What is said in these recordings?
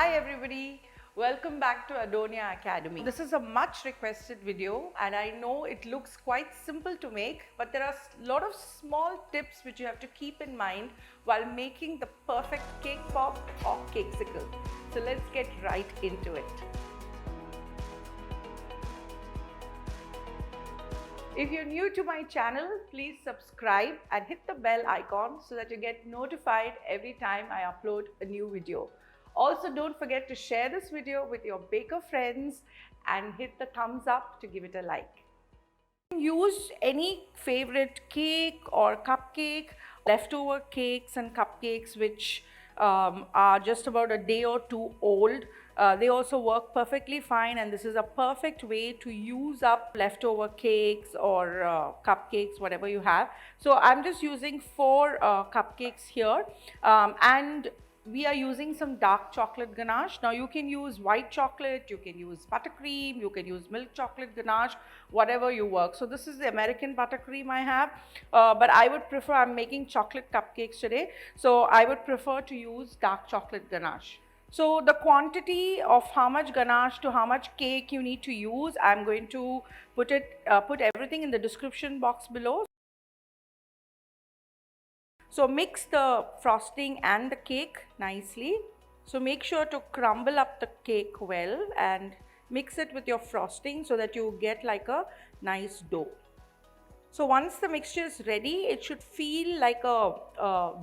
Hi everybody, welcome back to Adoniya Academy. This is a much requested video and I know it looks quite simple to make, but there are a lot of small tips which you have to keep in mind while making the perfect cake pop or cakesicle. So let's get right into it. If you're new to my channel, please subscribe and hit the bell icon so that you get notified every time I upload a new video. Also, don't forget to share this video with your baker friends and hit the thumbs up to give it a like. Use any favorite cake or cupcake, leftover cakes and cupcakes which are just about a day or two old. They also work perfectly fine, and this is a perfect way to use up leftover cakes or cupcakes, whatever you have. So I'm just using 4 cupcakes here, and we are using some dark chocolate ganache. Now you can use white chocolate, you can use buttercream, you can use milk chocolate ganache, whatever you work. So this is the American buttercream I have, but I would prefer, I'm making chocolate cupcakes today, so I would prefer to use dark chocolate ganache. So the quantity of how much ganache to how much cake you need to use, I'm going to put everything in the description box below. So mix the frosting and the cake nicely. So make sure to crumble up the cake well and mix it with your frosting so that you get like a nice dough. So once the mixture is ready, it should feel like a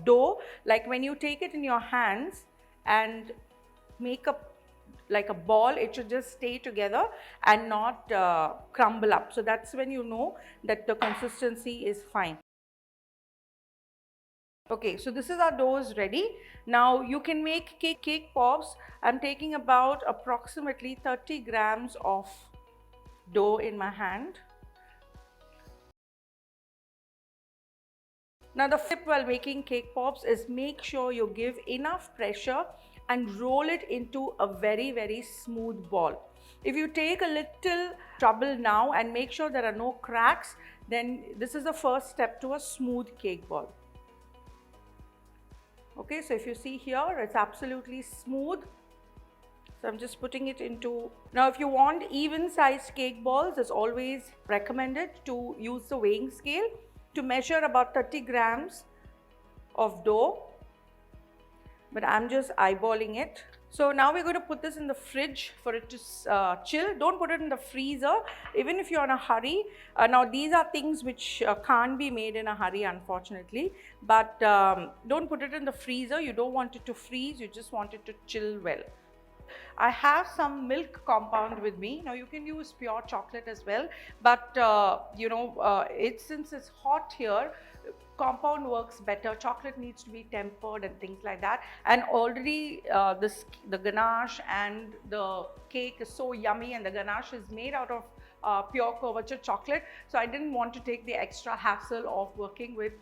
dough, like when you take it in your hands and make like a ball, it should just stay together and not crumble up. So that's when you know that the consistency is fine. Okay, so this is our dough ready. Now you can make cake pops. I'm taking about approximately 30 grams of dough in my hand. Now the tip while making cake pops is make sure you give enough pressure and roll it into a very smooth ball. If you take a little trouble now and make sure there are no cracks, then this is the first step to a smooth cake ball. Okay, so if you see here, it's absolutely smooth. So I'm just putting it into. Now if you want even sized cake balls, it's always recommended to use the weighing scale to measure about 30 grams of dough, but I'm just eyeballing it. So now we're going to put this in the fridge for it to chill. Don't put it in the freezer, even if you're in a hurry. Now these are things which can't be made in a hurry, unfortunately, but don't put it in the freezer. You don't want it to freeze, you just want it to chill well. I have some milk compound with me. Now you can use pure chocolate as well, but since it's hot here, compound works better. Chocolate needs to be tempered and things like that, and already the ganache and the cake is so yummy, and the ganache is made out of pure couverture chocolate, so I didn't want to take the extra hassle of working with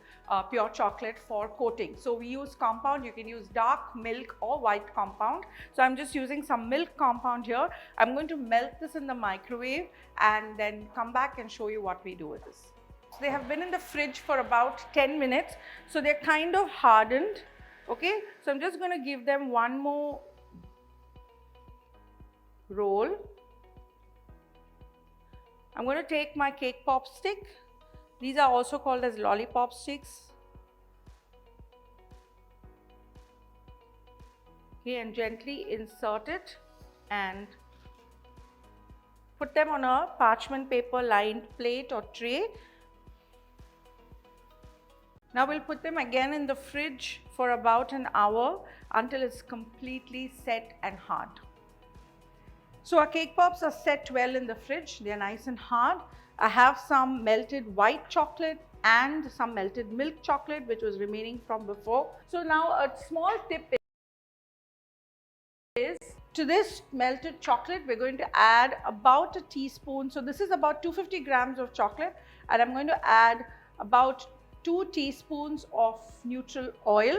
pure chocolate for coating. So we use compound. You can use dark milk or white compound. So I'm just using some milk compound here. I'm going to melt this in the microwave and then come back and show you what we do with this. So they have been in the fridge for about 10 minutes, so they're kind of hardened. Okay, so I'm just going to give them one more roll. I'm going to take my cake pop stick. These are also called as lollipop sticks. Okay, and gently insert it and put them on a parchment paper lined plate or tray. Now we'll put them again in the fridge for about an hour until it's completely set and hard. So our cake pops are set well in the fridge. They are nice and hard. I have some melted white chocolate and some melted milk chocolate which was remaining from before. So now a small tip is, to this melted chocolate we're going to add about a teaspoon. So this is about 250 grams of chocolate, and I'm going to add about 2 teaspoons of neutral oil.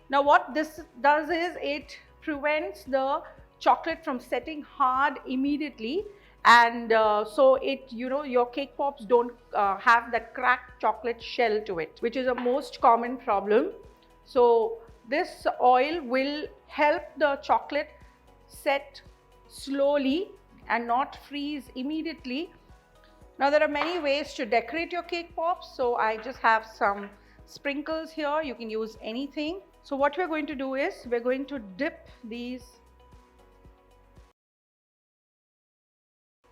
Now what this does is it prevents the chocolate from setting hard immediately, and so your cake pops don't have that cracked chocolate shell to it, which is a most common problem. So This oil will help the chocolate set slowly and not freeze immediately. Now there are many ways to decorate your cake pops, so I just have some sprinkles here. You can use anything. So what we're going to do is we're going to dip these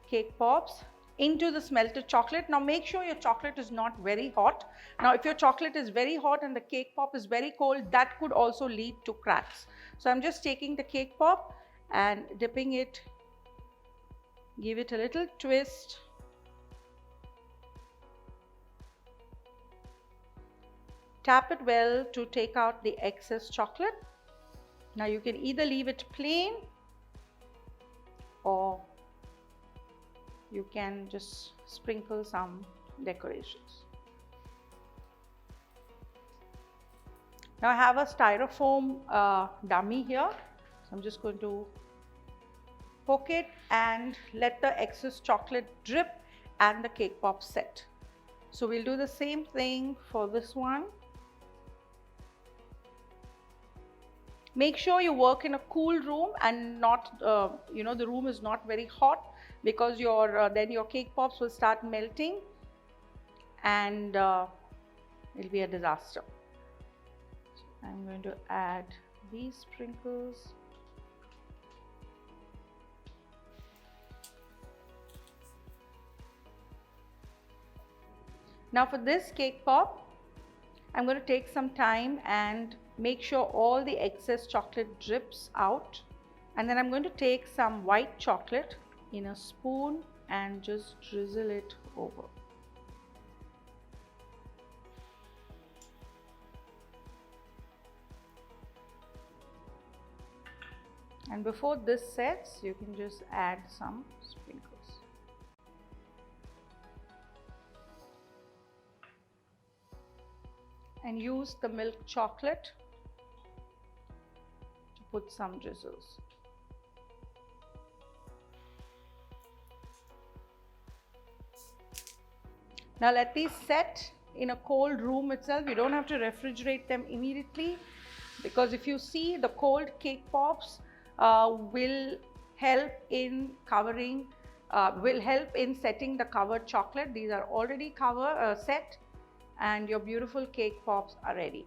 cake pops into this melted chocolate. Now make sure your chocolate is not very hot. Now if your chocolate is very hot and the cake pop is very cold, that could also lead to cracks. So I'm just taking the cake pop and dipping it, give it a little twist. Tap it well to take out the excess chocolate. Now you can either leave it plain or you can just sprinkle some decorations. Now I have a styrofoam dummy here. So I'm just going to poke it and let the excess chocolate drip and the cake pop set. So we'll do the same thing for this one. Make sure you work in a cool room and not, the room is not very hot, because then your cake pops will start melting and it'll be a disaster. So I'm going to add these sprinkles. Now for this cake pop, I'm going to take some time and make sure all the excess chocolate drips out. And then I'm going to take some white chocolate in a spoon and just drizzle it over. And before this sets, you can just add some sprinkles. And use the milk chocolate to put some drizzles. Now let these set in a cold room itself. You don't have to refrigerate them immediately, because if you see, the cold cake pops will help in setting the covered chocolate. These are already set, and your beautiful cake pops are ready.